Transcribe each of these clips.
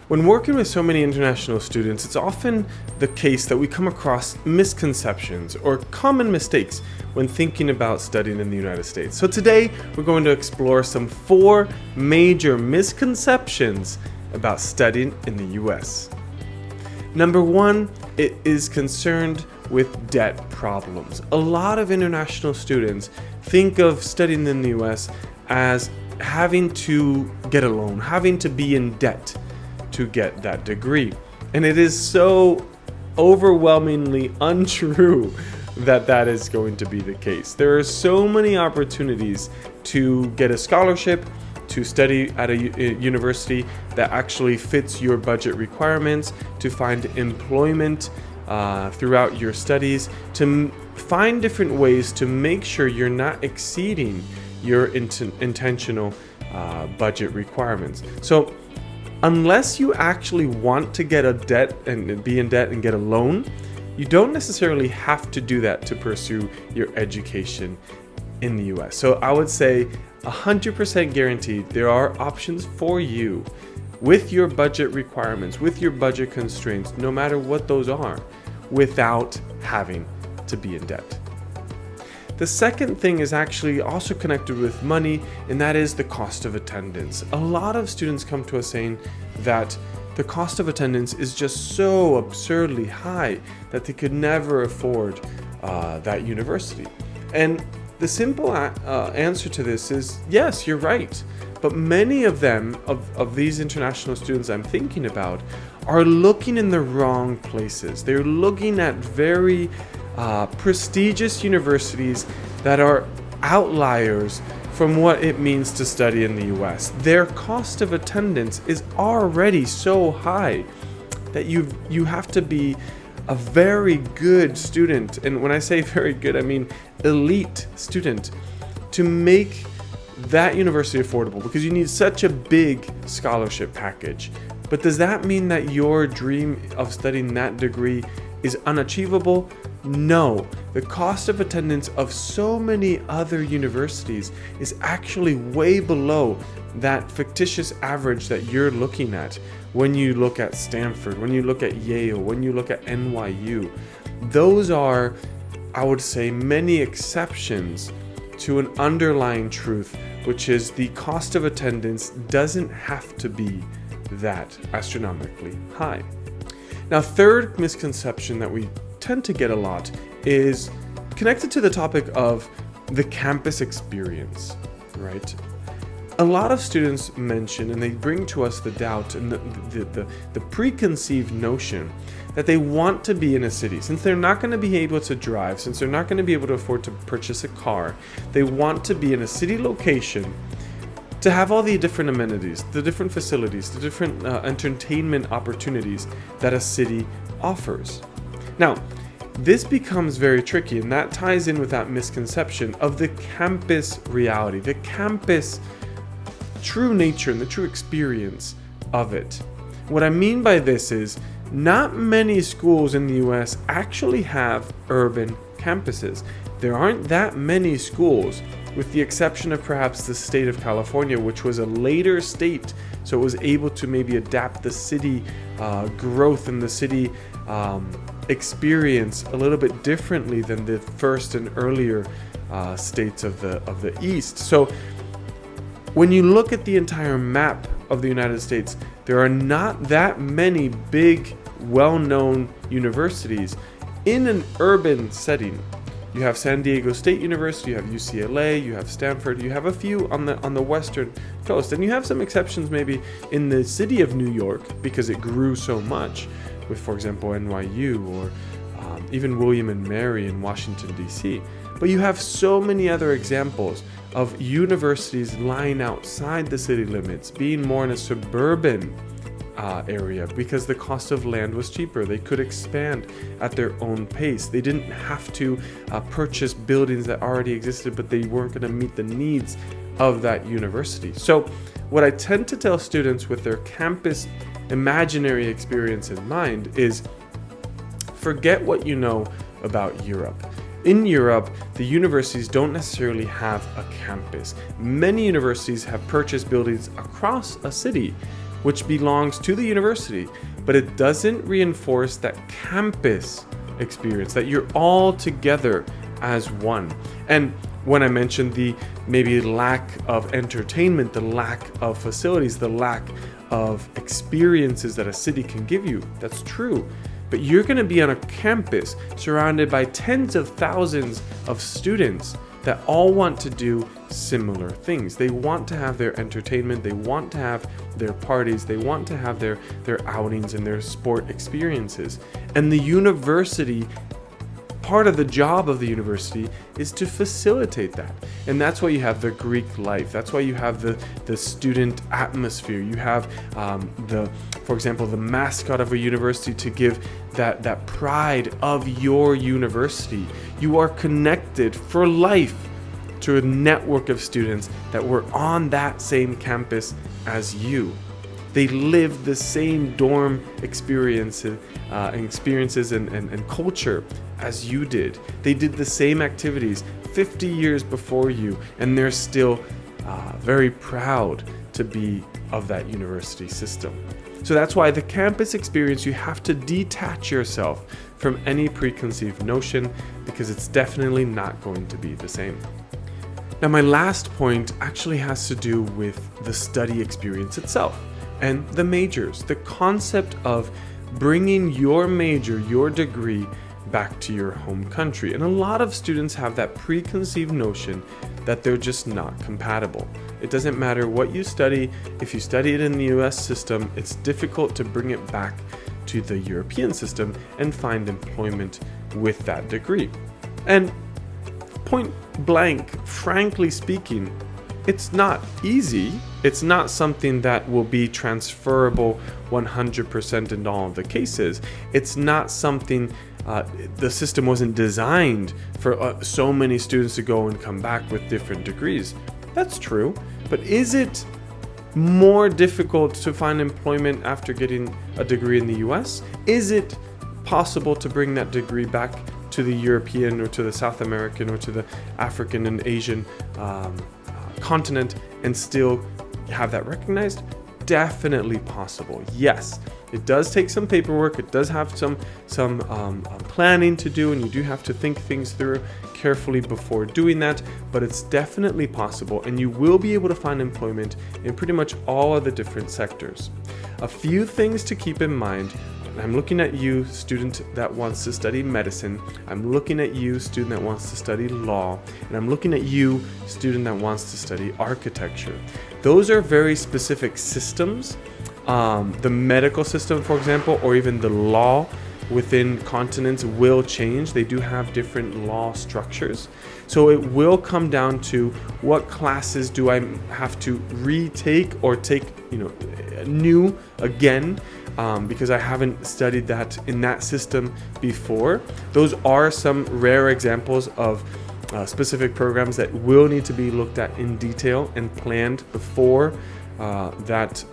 When working with so many international students, it's often the case that we come across misconceptions or common mistakes when thinking about studying in the United States. So today, we're going to explore some 4 major misconceptions about studying in the US. Number 1, it is concerned with debt problems. A lot of international students think of studying in the US as having to get a loan, having to be in debt to get that degree. And it is so overwhelmingly untrue that that is going to be the case. There are so many opportunities to get a scholarship, to study at a university that actually fits your budget requirements, to find employment throughout your studies, to find different ways to make sure you're not exceeding your intentional budget requirements. So unless you actually want to get a debt and be in debt and get a loan, you don't necessarily have to do that to pursue your education in the US. So I would say 100% guaranteed there are options for you with your budget requirements, with your budget constraints, no matter what those are, without having to be in debt. The second thing is actually also connected with money, and that is the cost of attendance. A lot of students come to us saying that the cost of attendance is just so absurdly high that they could never afford that university. And the simple answer to this is yes, you're right. But many of them, of these international students I'm thinking about, are looking in the wrong places. They're looking at very prestigious universities that are outliers from what it means to study in the US. Their cost of attendance is already so high that you have to be a very good student, and when I say very good, I mean elite student, to make that university affordable, because you need such a big scholarship package. But does that mean that your dream of studying that degree is unachievable? No. The cost of attendance of so many other universities is actually way below that fictitious average that you're looking at when you look at Stanford, when you look at Yale, when you look at NYU. Those are, I would say, many exceptions to an underlying truth, which is the cost of attendance doesn't have to be that astronomically high. Now, third misconception that we tend to get a lot is connected to the topic of the campus experience, right? A lot of students mention, and they bring to us the doubt and the preconceived notion that they want to be in a city. Since they're not going to be able to drive, since they're not going to be able to afford to purchase a car, they want to be in a city location to have all the different amenities, the different facilities, the different entertainment opportunities that a city offers. Now, this becomes very tricky, and that ties in with that misconception of the campus reality, the campus true nature and the true experience of it. What I mean by this is not many schools in the US actually have urban campuses. There aren't that many schools, with the exception of perhaps the state of California, which was a later state, so it was able to maybe adapt the city growth and the city experience a little bit differently than the first and earlier states of the East. So when you look at the entire map of the United States, there are not that many big, well-known universities in an urban setting. You have San Diego State University, you have UCLA, you have Stanford, you have a few on the western coast, and you have some exceptions maybe in the city of New York because it grew so much with, for example, NYU or even William and Mary in Washington, D.C. But you have so many other examples of universities lying outside the city limits, being more in a suburban area because the cost of land was cheaper. They could expand at their own pace. They didn't have to purchase buildings that already existed, but they weren't going to meet the needs of that university. So what I tend to tell students with their campus imaginary experience in mind is forget what you know about Europe. In Europe, the universities don't necessarily have a campus. Many universities have purchased buildings across a city which belongs to the university, but it doesn't reinforce that campus experience, that you're all together as one. And when I mentioned the maybe lack of entertainment, the lack of facilities, the lack of experiences that a city can give you, that's true. But you're going to be on a campus surrounded by tens of thousands of students that all want to do similar things. They want to have their entertainment, they want to have their parties, they want to have their outings and their sport experiences. And the university, part of the job of the university is to facilitate that. And that's why you have the Greek life. That's why you have the student atmosphere. You have for example, the mascot of a university to give that pride of your university. You are connected for life to a network of students that were on that same campus as you. They lived the same dorm experiences and culture as you did. They did the same activities 50 years before you, and they're still very proud to be of that university system. So that's why the campus experience, you have to detach yourself from any preconceived notion, because it's definitely not going to be the same. Now, my last point actually has to do with the study experience itself and the majors, the concept of bringing your major, your degree, back to your home country. And a lot of students have that preconceived notion that they're just not compatible. It doesn't matter what you study. If you study it in the US system, it's difficult to bring it back to the European system and find employment with that degree. And point blank, frankly speaking, it's not easy. It's not something that will be transferable 100% in all of the cases. It's not something, the system wasn't designed for so many students to go and come back with different degrees. That's true. But is it more difficult to find employment after getting a degree in the US? Is it possible to bring that degree back to the European or to the South American or to the African and Asian continent and still have that recognized? Definitely possible. Yes, it does take some paperwork. It does have some planning to do, and you do have to think things through carefully before doing that, but it's definitely possible, and you will be able to find employment in pretty much all of the different sectors. A few things to keep in mind. I'm looking at you, student that wants to study medicine. I'm looking at you, student that wants to study law. And I'm looking at you, student that wants to study architecture. Those are very specific systems. The medical system, for example, or even the law within continents will change. They do have different law structures. So it will come down to what classes do I have to retake or take, new again, because I haven't studied that in that system before. Those are some rare examples of specific programs that will need to be looked at in detail and planned before that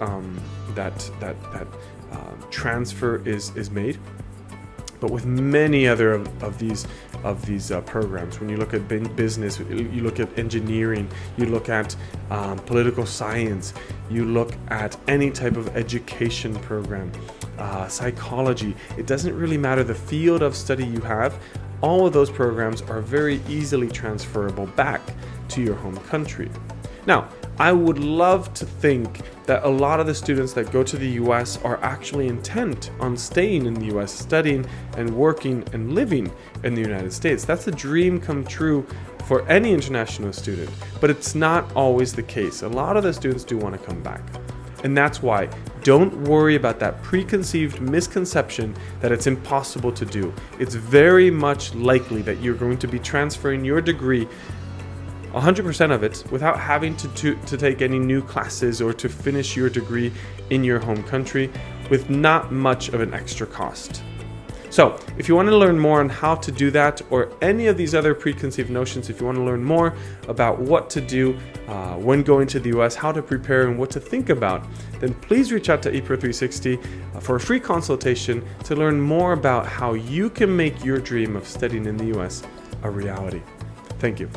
transfer is made. But with many other of these programs, when you look at business, you look at engineering, you look at political science, you look at any type of education program, psychology, it doesn't really matter the field of study you have. All of those programs are very easily transferable back to your home country. Now, I would love to think that a lot of the students that go to the US are actually intent on staying in the US, studying and working and living in the United States. That's a dream come true for any international student, but it's not always the case. A lot of the students do want to come back. And that's why don't worry about that preconceived misconception that it's impossible to do. It's very much likely that you're going to be transferring your degree 100% of it without having to take any new classes or to finish your degree in your home country with not much of an extra cost. So if you want to learn more on how to do that or any of these other preconceived notions, if you want to learn more about what to do when going to the US, how to prepare and what to think about, then please reach out to Epro 360 for a free consultation to learn more about how you can make your dream of studying in the US a reality. Thank you.